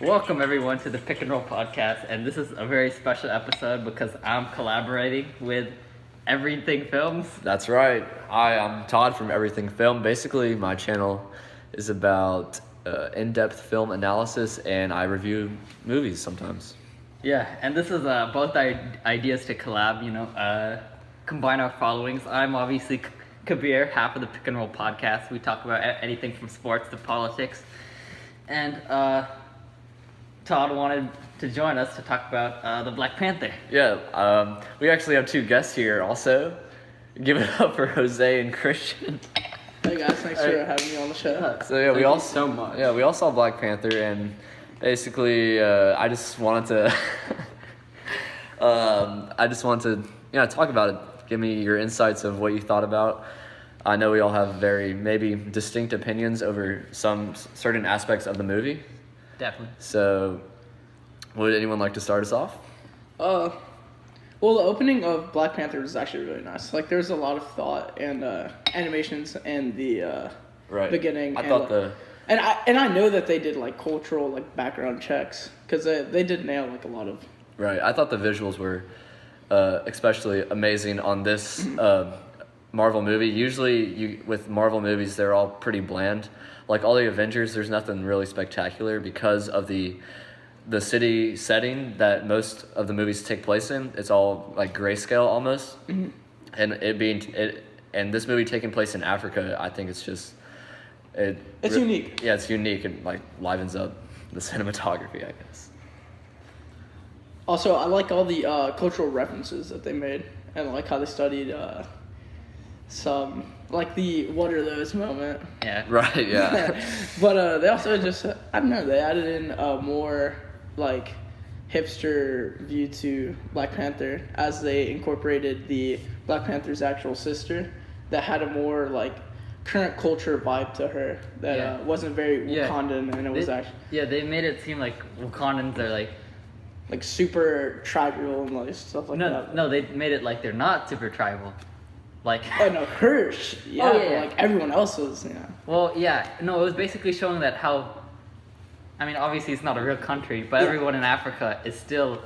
Welcome everyone to the Pick and Roll podcast, and this is a very special episode because I'm collaborating with Everything Films. That's right. Hi, I'm Todd from Everything Film. Basically, my channel is about in-depth film analysis, and I review movies sometimes. Yeah, and this is both our ideas to collab, combine our followings. I'm obviously Kabir, half of the Pick and Roll podcast. We talk about anything from sports to politics. And Todd wanted to join us to talk about the Black Panther. Yeah, we actually have two guests here also. Give it up for Jose and Christian. Hey guys, thanks for having me on the show. So yeah, Thank you so much. Yeah, we all saw Black Panther, and basically, I just wanted to, talk about it. Give me your insights of what you thought about. I know we all have very maybe distinct opinions over some certain aspects of the movie. Definitely. So, would anyone like to start us off? Well, the opening of Black Panther was actually really nice. Like, there's a lot of thought and animations and the beginning. I thought and I know that they did like cultural background checks because they did nail a lot of. Right. I thought the visuals were especially amazing on this Marvel movie. Usually, with Marvel movies, they're all pretty bland. Like all the Avengers, there's nothing really spectacular because of the city setting that most of the movies take place in. It's all like grayscale almost, and and this movie taking place in Africa, I think it's just It's unique. Yeah, it's unique and livens up the cinematography, I guess. Also, I like all the cultural references that they made and like how they studied some the "what are those" moment. Yeah. Right. Yeah. But they also just I don't know, they added in a more hipster view to Black Panther as they incorporated the Black Panther's actual sister that had a more current culture vibe to her that wasn't very Wakandan, and it was actually they made it seem like Wakandans are super tribal and stuff like that. No, they made it like they're not super tribal. Oh no, Hirsch. Yeah, but everyone else was, Well, yeah, no, it was basically showing that how, I mean, obviously it's not a real country, but everyone in Africa is still,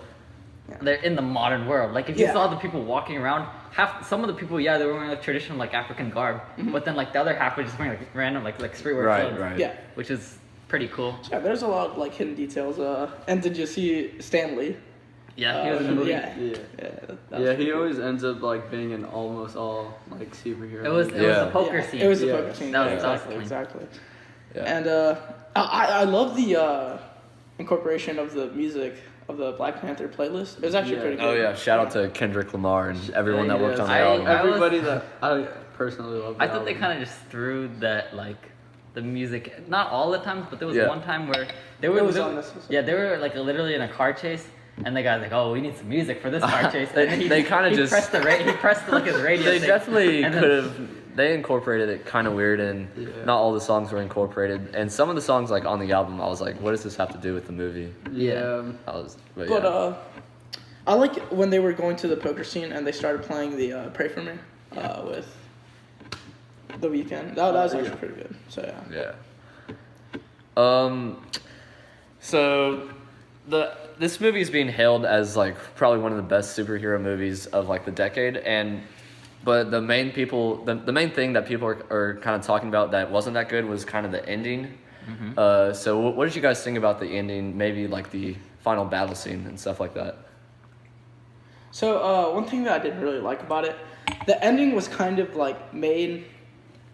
they're in the modern world. Like if you saw the people walking around, some of the people, they were wearing traditional African garb, but then the other half were just wearing random streetwear clothes. Right. Yeah. Which is pretty cool. Yeah, there's a lot of hidden details. And did you see Stanley? Yeah, he was in the movie. He always ends up being in almost all superhero. It was the poker scene. It was the poker scene. That was exactly. Yeah. And I love the incorporation of the music of the Black Panther playlist. It was actually pretty good. Oh yeah! Shout out to Kendrick Lamar and everyone that worked on the album. Everybody that I personally love. I thought they kind of just threw that the music, not all the times, but there was one time where they were literally in a car chase. And the guy's like, "Oh, we need some music for this car chase." And he pressed his radio. They definitely could have. They incorporated it kind of weird, and not all the songs were incorporated. And some of the songs on the album, I was like, "What does this have to do with the movie?" Yeah. I like when they were going to the poker scene and they started playing the "Pray for Me" with The Weeknd. That was actually pretty good. So So this movie is being hailed as probably one of the best superhero movies of the decade, but the main thing that people are kind of talking about that wasn't that good was kind of the ending. Mm-hmm. So what did you guys think about the ending? Maybe the final battle scene and stuff like that. So one thing that I didn't really like about it, the ending was kind of made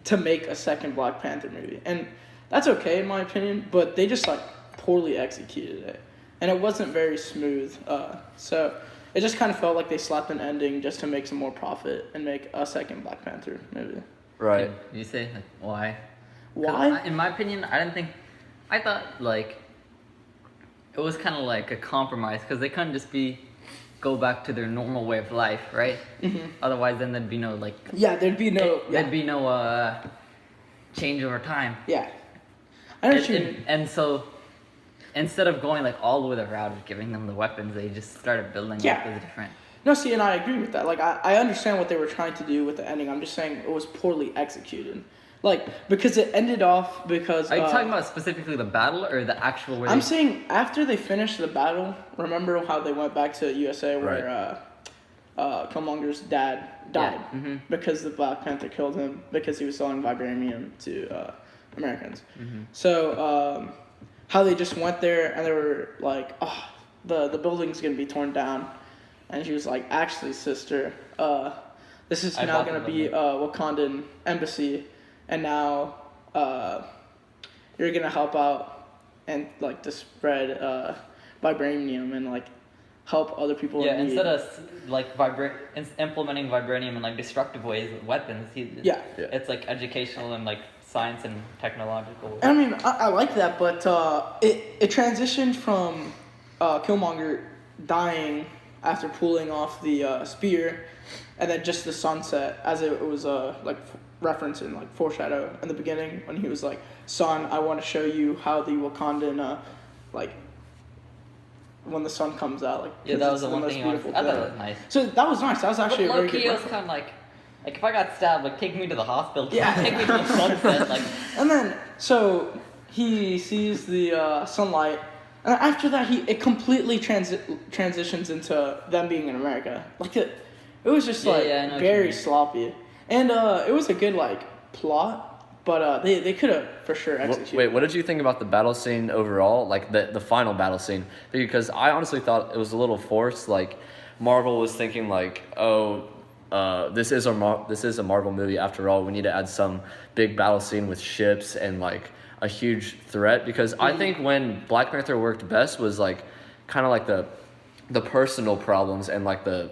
to make a second Black Panther movie, and that's okay in my opinion. But they just poorly executed it. And it wasn't very smooth, so it just kind of felt like they slapped an ending just to make some more profit and make a second Black Panther movie. Right. Did you say why? Why? In my opinion, I thought it was kind of a compromise because they couldn't just go back to their normal way of life, right? Mm-hmm. Otherwise, then there'd be no there'd be no there'd be no change over time. Yeah. I know what you mean. And so, instead of going all the way the route of giving them the weapons, they just started building the different. No, see, and I agree with that. I understand what they were trying to do with the ending. I'm just saying it was poorly executed. Like, because it ended off because... Are you talking about specifically the battle or the actual? Where I'm saying after they finished the battle, remember how they went back to USA where Killmonger's dad died because the Black Panther killed him because he was selling vibranium to Americans. So how they just went there and they were like, oh, the building's going to be torn down. And she was like, actually, sister, this is now going to be a Wakandan embassy. And now you're going to help out and, like, to spread vibranium and, like, help other people in need. Instead of, like, implementing vibranium in, like, destructive ways with weapons, it's, like, educational and, like, science and technological ways. I mean, I like that, but it transitioned from Killmonger dying after pulling off the spear and then just the sunset as it was, like, reference and like foreshadow in the beginning when he was like, son, I want to show you how the Wakandan like when the sun comes out, like, that was the one thing I thought that was nice. So that was nice. That was actually a very good it was kind of like if I got stabbed, like, take me to the hospital, take me to the sunset, like. And then so he sees the sunlight, and after that it completely transitions into them being in America. Like it was just like very sloppy. And it was a good, like, plot, but they could have for sure executed. Wait, what did you think about the battle scene overall? Like, the final battle scene? Because I honestly thought it was a little forced. Like, Marvel was thinking, like, this is a Marvel movie after all. We need to add some big battle scene with ships and, like, a huge threat. Because I think when Black Panther worked best was, like, kind of like the personal problems and, like, the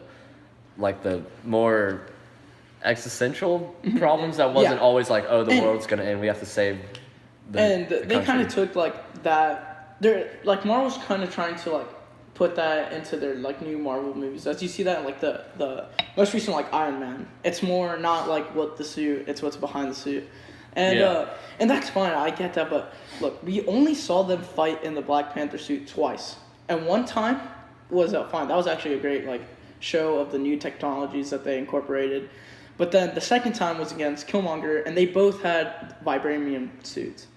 more existential problems that wasn't always like, oh, the world's gonna end, we have to save the they kind of took like that. They're like, Marvel's kind of trying to like put that into their like new Marvel movies, as you see that in like the most recent like Iron Man. It's more not like what the suit, it's what's behind the suit, and that's fine, I get that, but look, we only saw them fight in the Black Panther suit twice, and one time was fine. That was actually a great like show of the new technologies that they incorporated. But then the second time was against Killmonger, and they both had vibranium suits,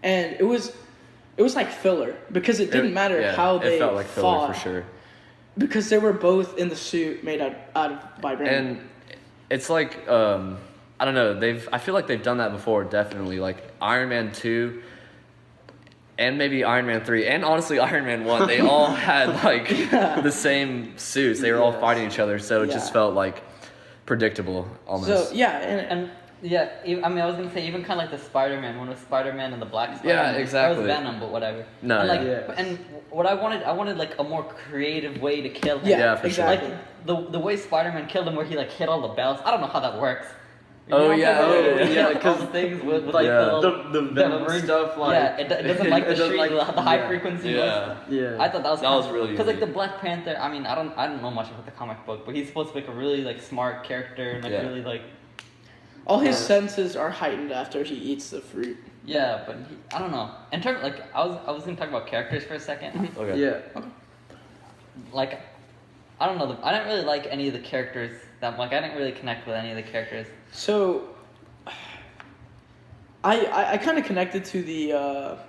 and it was like filler because it didn't matter how they felt like fought, filler for sure, because they were both in the suit made out of vibranium. And it's like I don't know, I feel like they've done that before, definitely, like Iron Man 2 and maybe Iron Man 3 and honestly Iron Man 1, they all had like the same suits. They were all fighting each other, so it just felt like predictable almost. So I mean, I was gonna say even kind of like the Spider-Man one with Spider-Man and the Black Spider-Man. Yeah, exactly. That was Venom, but whatever. No, and, like, and what I wanted like a more creative way to kill him. Yeah, for exactly. sure. Like the way Spider-Man killed him, where he like hit all the bells. I don't know how that works. Because all the things with like the Venom ring stuff, like it doesn't like the the high frequency ones. Yeah. I thought that was really because like the Black Panther. I mean, I don't know much about the comic book, but he's supposed to be like a really like smart character and like really like. All his senses are heightened after he eats the fruit. Yeah, but I don't know. In terms like I was gonna talk about characters for a second. Okay. Yeah. Like, I don't know. I didn't really like any of the characters that like I didn't really connect with any of the characters. So, I kind of connected to the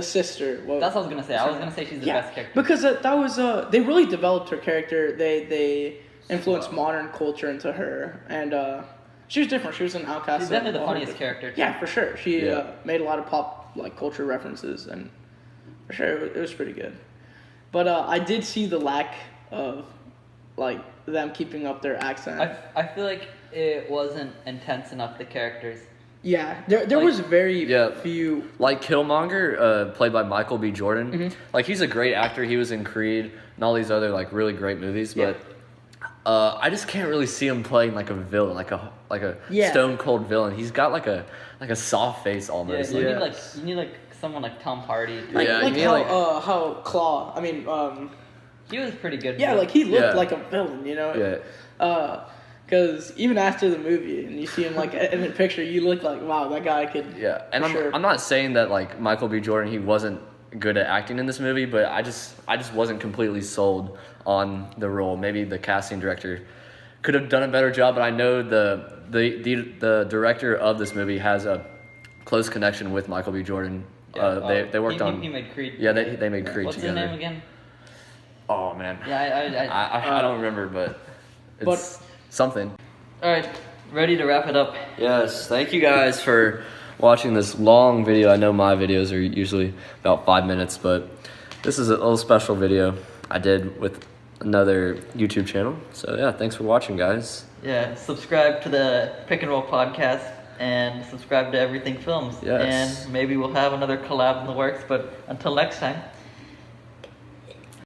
sister. Well, That's what I was gonna say. I was gonna say she's the best character because that was they really developed her character. They influenced modern culture into her, and she was different. She was an outcast. She's definitely the funniest character. Yeah, for sure. She made a lot of pop like culture references, and for sure it was pretty good. But I did see the lack of like them keeping up their accent. I feel like it wasn't intense enough, the characters. Yeah, there was very few. Like Killmonger, played by Michael B. Jordan. Like, he's a great actor. He was in Creed and all these other like really great movies, but I just can't really see him playing like a villain, like a stone cold villain. He's got like a soft face almost. You need like someone like Tom Hardy. Like how Claw. I mean, he was pretty good. Yeah, like he looked like a villain, you know. Yeah. Because even after the movie, and you see him like in a picture, you look like, wow, that guy could. Yeah, and I'm not saying that like Michael B. Jordan, he wasn't good at acting in this movie, but I just wasn't completely sold on the role. Maybe the casting director could have done a better job, but I know the director of this movie has a close connection with Michael B. Jordan. They worked on. He made Creed. Yeah, they made Creed What's together. his name again? Oh man. Yeah, I don't remember, but it's something. All right, ready to wrap it up. Yes, thank you guys for watching this long video. I know my videos are usually about 5 minutes, but this is a little special video I did with another YouTube channel. So yeah, thanks for watching, guys. Yeah, subscribe to the Pick and Roll podcast and subscribe to Everything Films. Yes. And maybe we'll have another collab in the works, but until next time.